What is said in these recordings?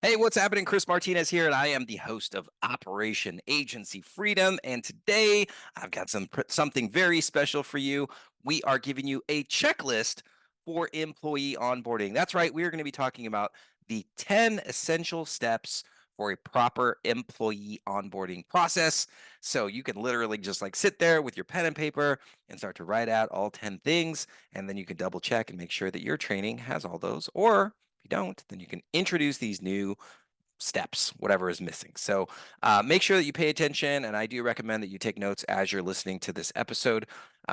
Hey, what's happening? Chris Martinez here, and I am the host of Operation Agency Freedom. And today I've got something very special for you. We are giving you a checklist for employee onboarding. That's right, we are going to be talking about the 10 essential steps for a proper employee onboarding process. So you can literally just like sit there with your pen and paper and start to write out all 10 things, and then you can double check and make sure that your training has all those. Or if you don't, then you can introduce these new steps, whatever is missing. So make sure that you pay attention. And I do recommend that you take notes as you're listening to this episode.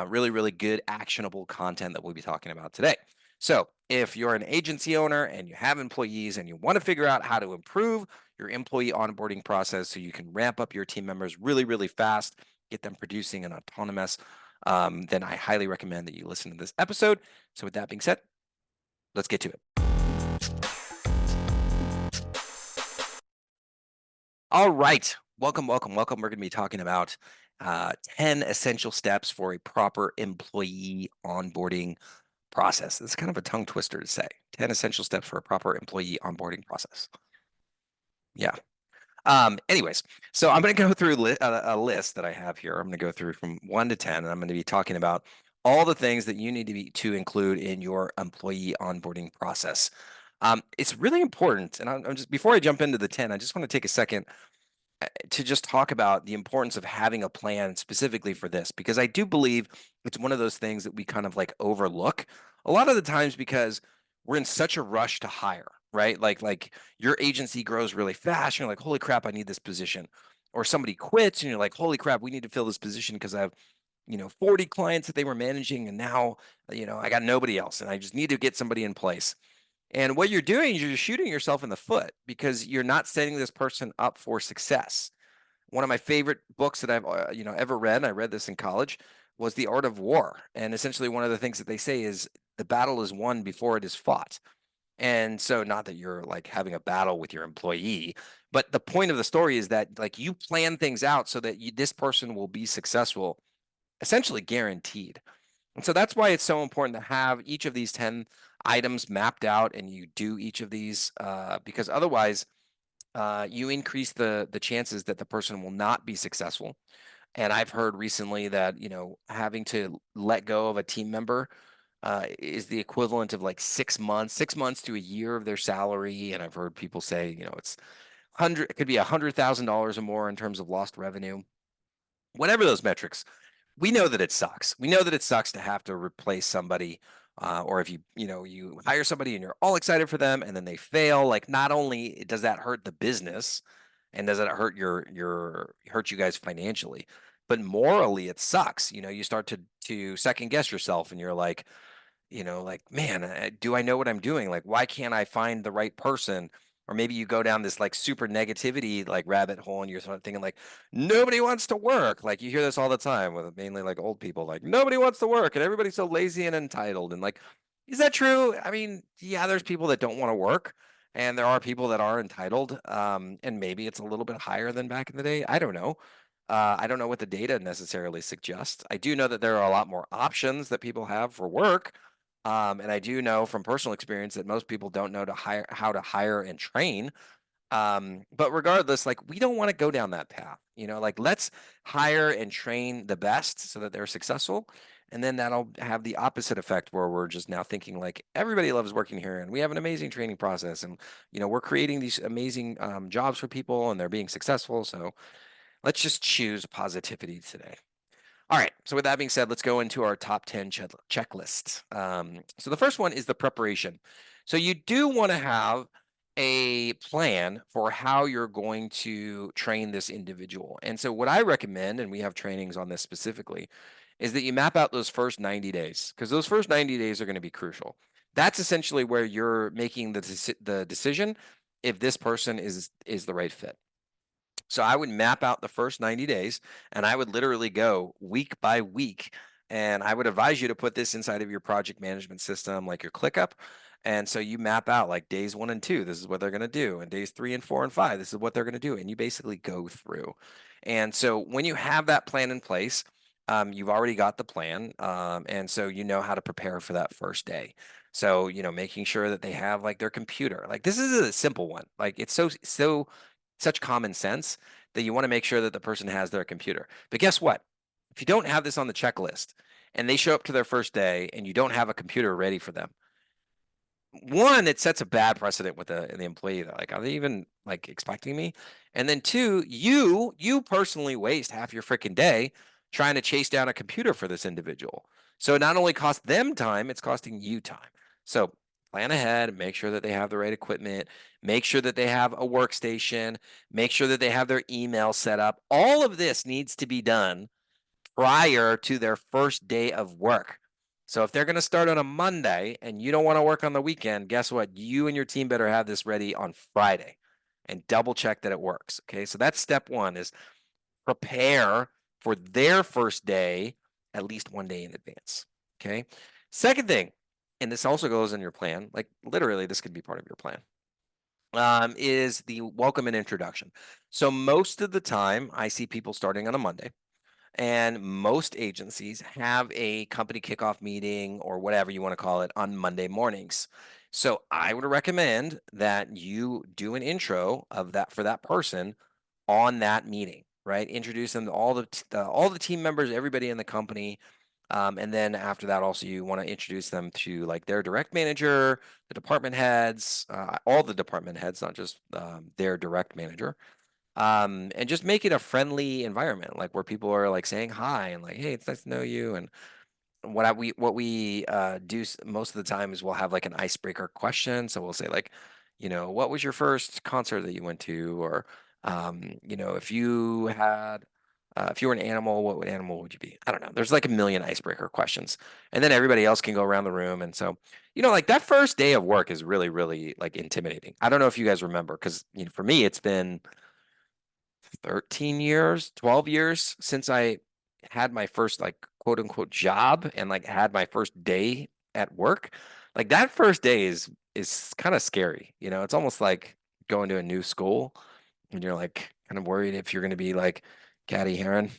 Really, really good, actionable content that we'll be talking about today. So if you're an agency owner and you have employees and you want to figure out how to improve your employee onboarding process so you can ramp up your team members really, really fast, get them producing and autonomous, then I highly recommend that you listen to this episode. So with that being said, let's get to it. All right. Welcome, welcome, welcome. We're going to be talking about 10 essential steps for a proper employee onboarding process. It's kind of a tongue twister to say. 10 essential steps for a proper employee onboarding process. Yeah. Anyways, so I'm going to go through a list that I have here. I'm going to go through from 1 to 10, and I'm going to be talking about all the things that you need to include in your employee onboarding process. It's really important. And I'm just, before I jump into the 10, I just want to take a second to just talk about the importance of having a plan specifically for this, because I do believe it's one of those things that we kind of like overlook a lot of the times because we're in such a rush to hire, right? Like your agency grows really fast, and you're like, holy crap, I need this position. Or somebody quits and you're like, holy crap, we need to fill this position because I have 40 clients that they were managing, and now I got nobody else and I just need to get somebody in place. And what you're doing is you're just shooting yourself in the foot because you're not setting this person up for success. One of my favorite books that I've ever read, and I read this in college, was The Art of War. And essentially one of the things that they say is the battle is won before it is fought. And so not that you're like having a battle with your employee, but the point of the story is that like you plan things out so that this person will be successful, essentially guaranteed. And so that's why it's so important to have each of these 10 items mapped out and you do each of these, because otherwise you increase the chances that the person will not be successful. And I've heard recently that, having to let go of a team member is the equivalent of like 6 months to a year of their salary. And I've heard people say, it's it could be $100,000 or more in terms of lost revenue. Whatever those metrics, we know that it sucks. We know that it sucks to have to replace somebody, or if you hire somebody and you're all excited for them and then they fail. Like, not only does that hurt the business, and does it hurt hurt you guys financially, but morally it sucks. You start to second guess yourself, and you're like, like, man, do I know what I'm doing? Like, why can't I find the right person? Or maybe you go down this like super negativity like rabbit hole, and you're sort of thinking like nobody wants to work. Like you hear this all the time with mainly like old people, like nobody wants to work and everybody's so lazy and entitled. And like, is that true? I mean, yeah, there's people that don't want to work, and there are people that are entitled. And maybe it's a little bit higher than back in the day. I don't know. I don't know what the data necessarily suggests. I do know that there are a lot more options that people have for work, and I do know from personal experience that most people don't know how to hire and train. But regardless, like we don't want to go down that path. Like let's hire and train the best so that they're successful. And then that'll have the opposite effect where we're just now thinking like everybody loves working here and we have an amazing training process, and we're creating these amazing jobs for people and they're being successful. So let's just choose positivity today. All right. So with that being said, let's go into our top 10 checklist. So the first one is the preparation. So you do want to have a plan for how you're going to train this individual. And so what I recommend, and we have trainings on this specifically, is that you map out those first 90 days, because those first 90 days are going to be crucial. That's essentially where you're making the decision if this person is the right fit. So I would map out the first 90 days, and I would literally go week by week. And I would advise you to put this inside of your project management system, like your ClickUp. And so you map out like days 1 and 2, this is what they're going to do. And days 3 and 4 and 5, this is what they're going to do. And you basically go through. And so when you have that plan in place, you've already got the plan. And so you know how to prepare for that first day. So, making sure that they have like their computer. Like this is a simple one. Like it's such common sense that you want to make sure that the person has their computer. But guess what? If you don't have this on the checklist and they show up to their first day and you don't have a computer ready for them, one, it sets a bad precedent with the employee. They're like, are they even like expecting me? And then two, you personally waste half your freaking day trying to chase down a computer for this individual. So it not only costs them time, it's costing you time. So plan ahead, make sure that they have the right equipment, make sure that they have a workstation, make sure that they have their email set up. All of this needs to be done prior to their first day of work. So if they're going to start on a Monday and you don't want to work on the weekend, guess what? You and your team better have this ready on Friday and double check that it works. Okay. So that's step one, is prepare for their first day at least one day in advance. Okay. Second thing, and this also goes in your plan, like literally this could be part of your plan, is the welcome and introduction. So most of the time I see people starting on a Monday. And most agencies have a company kickoff meeting or whatever you want to call it on Monday mornings. So I would recommend that you do an intro of that for that person on that meeting, right? Introduce them to all the team members, everybody in the company. And then after that, also you want to introduce them to like their direct manager, the department heads, all the department heads, not just their direct manager, and just make it a friendly environment, like where people are like saying hi and like, hey, it's nice to know you. And what we do most of the time is we'll have like an icebreaker question. So we'll say like, what was your first concert that you went to? Or if you were an animal, what animal would you be? I don't know. There's like a million icebreaker questions, and then everybody else can go around the room. And so, like that first day of work is really, really like intimidating. I don't know if you guys remember, because for me, it's been 13 years, 12 years since I had my first like quote unquote job and like had my first day at work. Like that first day is kind of scary. It's almost like going to a new school and you're like kind of worried if you're going to be like Caddy Heron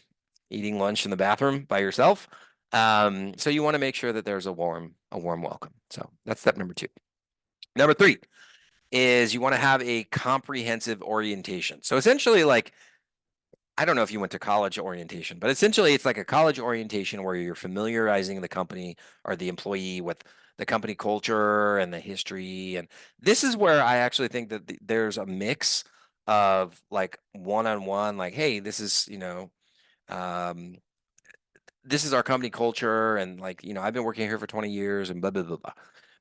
eating lunch in the bathroom by yourself. So you want to make sure that there's a warm welcome. So that's step number two. Number three is you want to have a comprehensive orientation. So essentially, like, I don't know if you went to college orientation, but essentially it's like a college orientation where you're familiarizing the company or the employee with the company culture and the history. And this is where I actually think that there's a mix of like one-on-one, like, hey, um, this is our company culture, and like, I've been working here for 20 years and blah blah blah blah.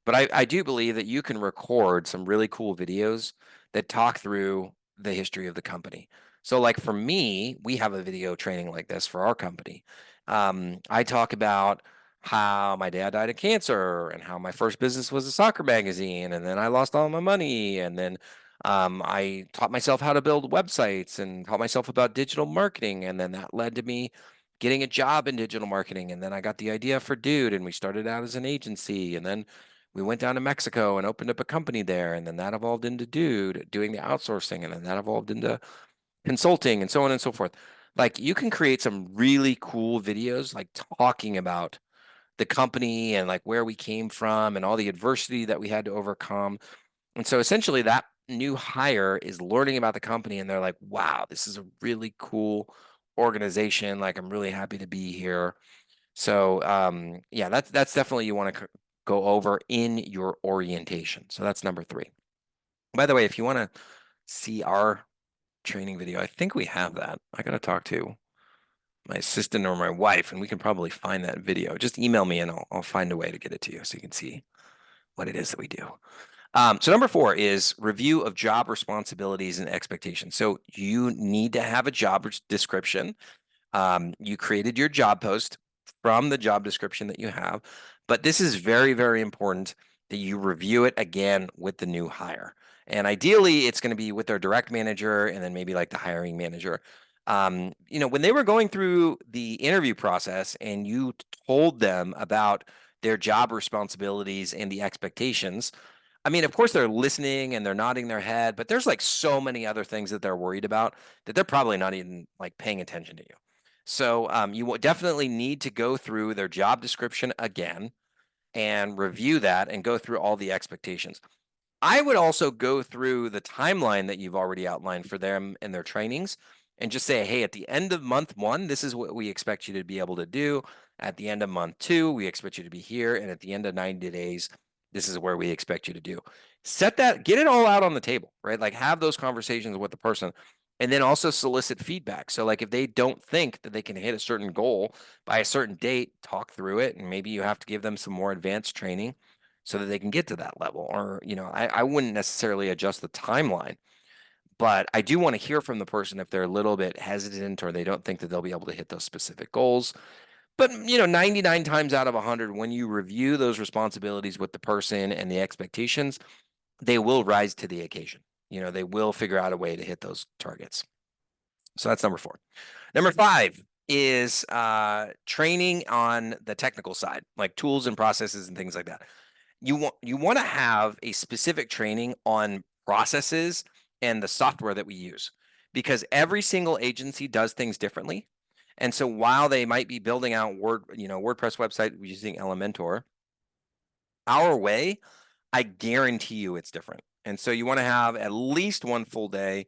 But I do believe that you can record some really cool videos that talk through the history of the company. So like for me, we have a video training like this for our company. I talk about how my dad died of cancer and how my first business was a soccer magazine, and then I lost all my money, and then I taught myself how to build websites and taught myself about digital marketing, and then that led to me getting a job in digital marketing. And then I got the idea for Dude, and we started out as an agency. And then we went down to Mexico and opened up a company there. And then that evolved into Dude doing the outsourcing. And then that evolved into consulting and so on and so forth. Like you can create some really cool videos, like talking about the company and like where we came from and all the adversity that we had to overcome. And so essentially that new hire is learning about the company and they're like, wow, this is a really cool organization. Like I'm really happy to be here. So yeah, that's definitely you want to go over in your orientation. So that's number three. By the way, if you want to see our training video, I think we have that. I got to talk to my assistant or my wife, and we can probably find that video. Just email me and I'll find a way to get it to you so you can see what it is that we do. So number four is review of job responsibilities and expectations. So you need to have a job description. You created your job post from the job description that you have, but this is very, very important that you review it again with the new hire. And ideally, it's going to be with their direct manager and then maybe like the hiring manager. When they were going through the interview process and you told them about their job responsibilities and the expectations, I mean, of course they're listening and they're nodding their head, but there's like so many other things that they're worried about that they're probably not even like paying attention to you. So you will definitely need to go through their job description again. and review that and go through all the expectations. I would also go through the timeline that you've already outlined for them and their trainings and just say, hey, at the end of month 1, this is what we expect you to be able to do. At the end of month 2, we expect you to be here. And at the end of 90 days, this is where we expect you to do. Set that, get it all out on the table, right? Like have those conversations with the person and then also solicit feedback. So, like if they don't think that they can hit a certain goal by a certain date, talk through it. And maybe you have to give them some more advanced training so that they can get to that level. Or, I wouldn't necessarily adjust the timeline, but I do want to hear from the person if they're a little bit hesitant or they don't think that they'll be able to hit those specific goals. But, 99 times out of 100, when you review those responsibilities with the person and the expectations, they will rise to the occasion. They will figure out a way to hit those targets. So that's number 4. Number 5 is training on the technical side, like tools and processes and things like that. You want to have a specific training on processes and the software that we use, because every single agency does things differently. And so while they might be building out WordPress website using Elementor, our way, I guarantee you it's different. And so you want to have at least one full day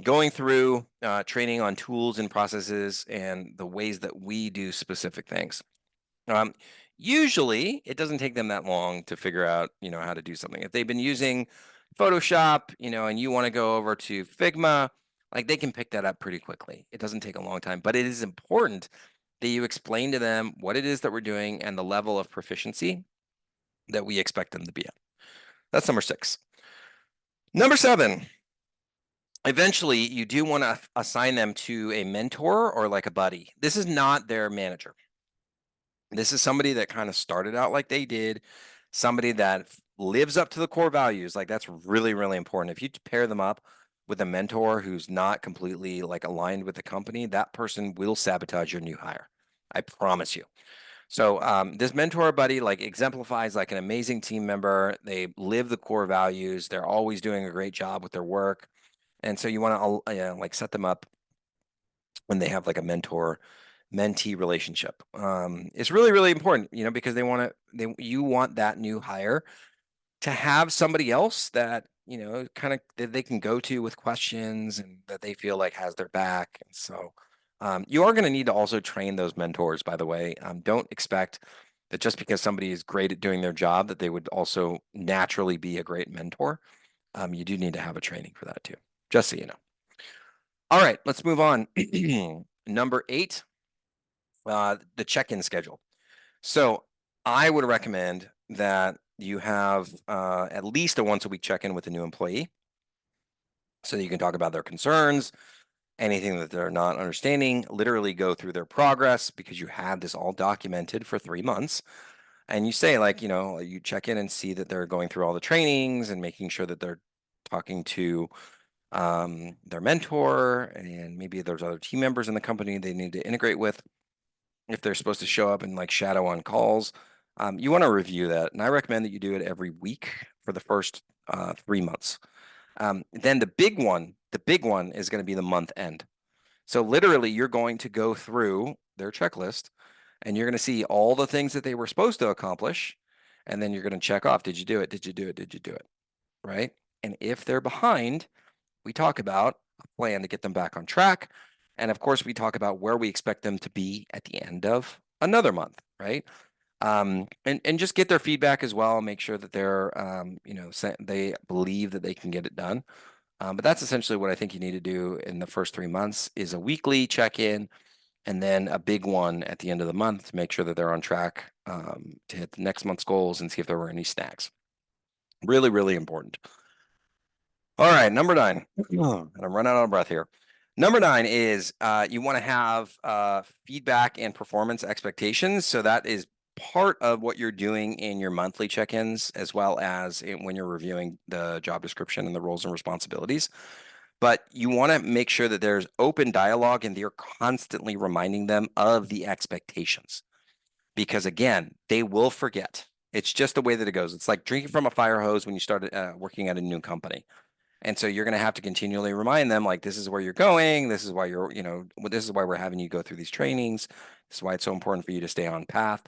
going through training on tools and processes and the ways that we do specific things. Usually it doesn't take them that long to figure out, how to do something. If they've been using Photoshop, and you want to go over to Figma, like they can pick that up pretty quickly. It doesn't take a long time, but it is important that you explain to them what it is that we're doing and the level of proficiency that we expect them to be at. That's number 6. Number 7, eventually you do want to assign them to a mentor or like a buddy. This is not their manager. This is somebody that kind of started out like they did, somebody that lives up to the core values. Like that's really, really important. If you pair them up with a mentor who's not completely like aligned with the company, that person will sabotage your new hire. I promise you. So this mentor buddy like exemplifies like an amazing team member. They live the core values. They're always doing a great job with their work. And so you want to like set them up when they have like a mentor mentee relationship. It's really, really important, because you want that new hire to have somebody else that, kind of that they can go to with questions and that they feel like has their back. And so you are going to need to also train those mentors, by the way. Don't expect that just because somebody is great at doing their job, that they would also naturally be a great mentor. You do need to have a training for that too, just so you know. All right, let's move on. Number 8, the check-in schedule. So I would recommend that you have at least a once-a-week check-in with a new employee so that you can talk about their concerns, anything that they're not understanding, literally go through their progress because you had this all documented for 3 months. And you say like, you check in and see that they're going through all the trainings and making sure that they're talking to their mentor, and maybe there's other team members in the company they need to integrate with if they're supposed to show up and like shadow on calls. You want to review that, and I recommend that you do it every week for the first 3 months. Then the big one is going to be the month end. So literally you're going to go through their checklist and you're going to see all the things that they were supposed to accomplish, and then you're going to check off, did you do it, did you do it, did you do it, right? And if they're behind, we talk about a plan to get them back on track. And of course, we talk about where we expect them to be at the end of another month, right? And just get their feedback as well. Make sure that they're, they believe that they can get it done. But that's essentially what I think you need to do in the first 3 months is a weekly check-in, and then a big one at the end of the month to make sure that they're on track to hit the next month's goals and see if there were any snags. Really, really important. All right, number 9, and I'm running out of breath here. Number 9 is you want to have feedback and performance expectations. So that is part of what you're doing in your monthly check-ins, as well as when you're reviewing the job description and the roles and responsibilities. But you want to make sure that there's open dialogue and you're constantly reminding them of the expectations. Because again, they will forget. It's just the way that it goes. It's like drinking from a fire hose when you start working at a new company. And so you're going to have to continually remind them, like, this is where you're going. This is why this is why we're having you go through these trainings. This is why it's so important for you to stay on path.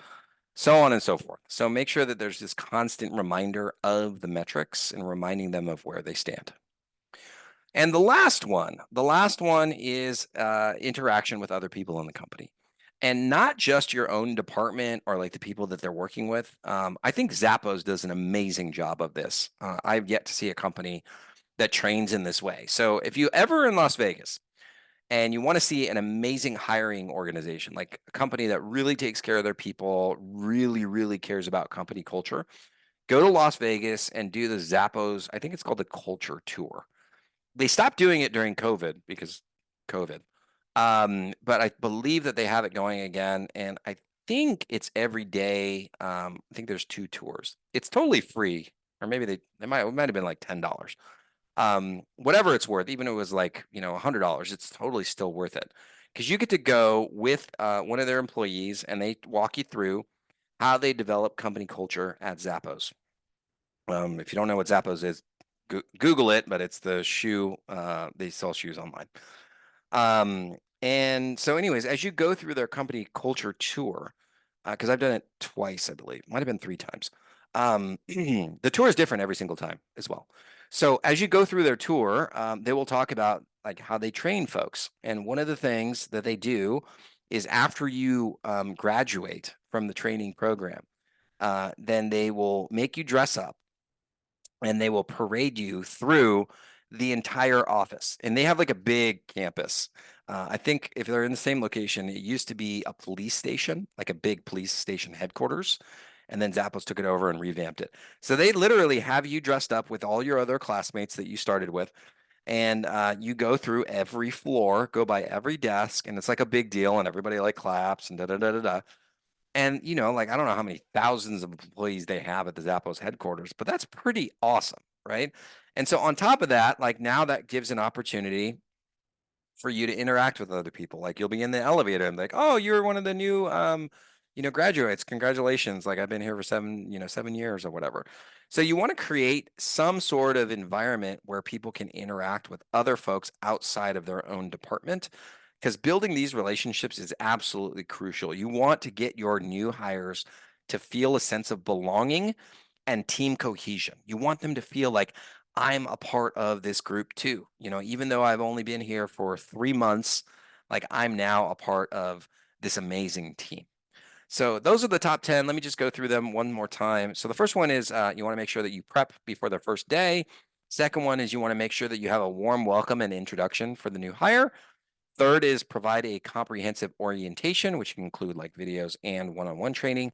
so on and so forth. So make sure that there's this constant reminder of the metrics and reminding them of where they stand. And the last one is interaction with other people in the company, and not just your own department or like the people that they're working with. I think Zappos does an amazing job of this. I've yet to see a company that trains in this way. So if you ever in Las Vegas and you want to see an amazing hiring organization, like a company that really takes care of their people, really, really cares about company culture, go to Las Vegas and do the Zappos. I think it's called the Culture Tour. They stopped doing it during COVID because COVID. But I believe that they have it going again, and I think it's every day. I think there's 2 tours. It's totally free, or maybe they might it might have been like $10. Whatever it's worth, even if it was like, $100, it's totally still worth it because you get to go with one of their employees and they walk you through how they develop company culture at Zappos. If you don't know what Zappos is, Google it, but it's the shoe. They sell shoes online. And so, anyways, as you go through their company culture tour, because I've done it twice, I believe, might have been 3 times. The tour is different every single time as well. So as you go through their tour, they will talk about like how they train folks. And one of the things that they do is after you graduate from the training program, then they will make you dress up and they will parade you through the entire office. And they have like a big campus. I think if they're in the same location, it used to be a police station, like a big police station headquarters. And then Zappos took it over and revamped it. So they literally have you dressed up with all your other classmates that you started with. And you go through every floor, go by every desk, and it's like a big deal. And everybody like claps and da da da da da. And, like, I don't know how many thousands of employees they have at the Zappos headquarters, but that's pretty awesome, right? And so on top of that, like now that gives an opportunity for you to interact with other people. Like you'll be in the elevator and like, oh, you're one of the new graduates. Congratulations. Like I've been here for 7 years or whatever. So you want to create some sort of environment where people can interact with other folks outside of their own department, because building these relationships is absolutely crucial. You want to get your new hires to feel a sense of belonging and team cohesion. You want them to feel like I'm a part of this group too. Even though I've only been here for 3 months, like I'm now a part of this amazing team. So those are the top 10. Let me just go through them one more time. So the first one is you want to make sure that you prep before their first day. Second one is you want to make sure that you have a warm welcome and introduction for the new hire. Third is provide a comprehensive orientation, which can include like videos and one-on-one training.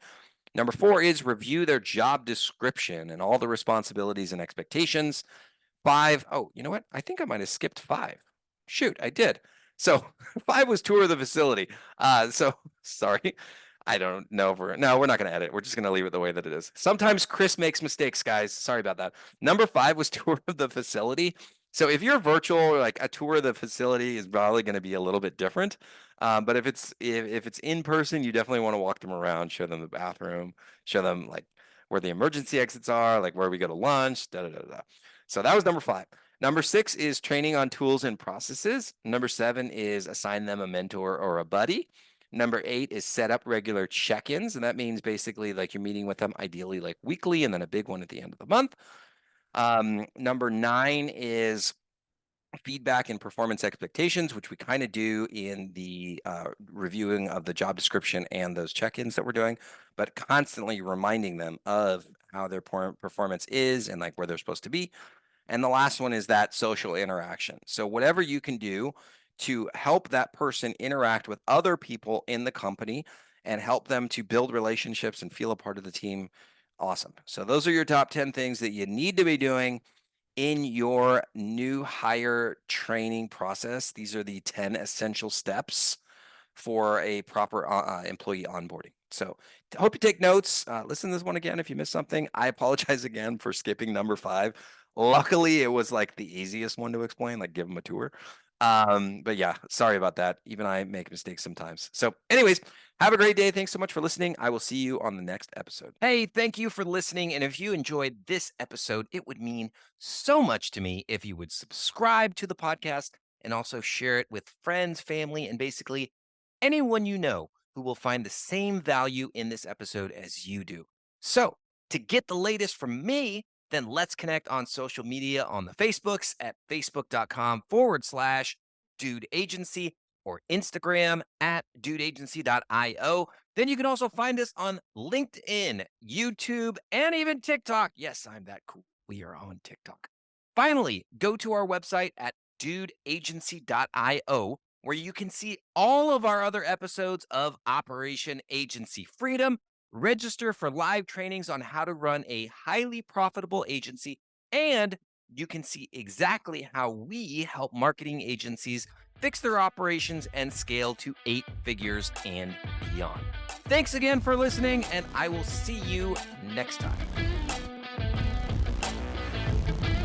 Number 4 is review their job description and all the responsibilities and expectations. 5, oh, you know what? I think I might have skipped 5. Shoot, I did. So 5 was tour of the facility. So sorry. I don't know if we're not going to edit. We're just going to leave it the way that it is. Sometimes Chris makes mistakes, guys. Sorry about that. Number 5 was tour of the facility. So if you're virtual, like a tour of the facility is probably going to be a little bit different. But if it's in person, you definitely want to walk them around, show them the bathroom, show them like where the emergency exits are, like where we go to lunch, da da da da. So that was number 5. Number 6 is training on tools and processes. Number 7 is assign them a mentor or a buddy. Number 8 is set up regular check-ins, and that means basically like you're meeting with them ideally like weekly and then a big one at the end of the month. Number 9 is feedback and performance expectations, which we kind of do in the reviewing of the job description and those check-ins that we're doing, but constantly reminding them of how their performance is and like where they're supposed to be. And the last one is that social interaction. So whatever you can do to help that person interact with other people in the company and help them to build relationships and feel a part of the team. Awesome. So those are your top 10 things that you need to be doing in your new hire training process. These are the 10 essential steps for a proper employee onboarding. So hope you take notes. Listen to this one again if you missed something. I apologize again for skipping number 5. Luckily, it was like the easiest one to explain, like give them a tour. But yeah, sorry about that. Even I make mistakes sometimes. So anyways, have a great day. Thanks so much for listening. I will see you on the next episode. Hey, thank you for listening. And if you enjoyed this episode, it would mean so much to me if you would subscribe to the podcast and also share it with friends, family, and basically anyone you know who will find the same value in this episode as you do. So, to get the latest from me, then let's connect on social media on the Facebooks at facebook.com/dude agency or Instagram at dudeagency.io. Then you can also find us on LinkedIn, YouTube, and even TikTok. Yes, I'm that cool. We are on TikTok. Finally, go to our website at dudeagency.io, where you can see all of our other episodes of Operation Agency Freedom. Register for live trainings on how to run a highly profitable agency, and you can see exactly how we help marketing agencies fix their operations and scale to 8 figures and beyond. Thanks again for listening, and I will see you next time.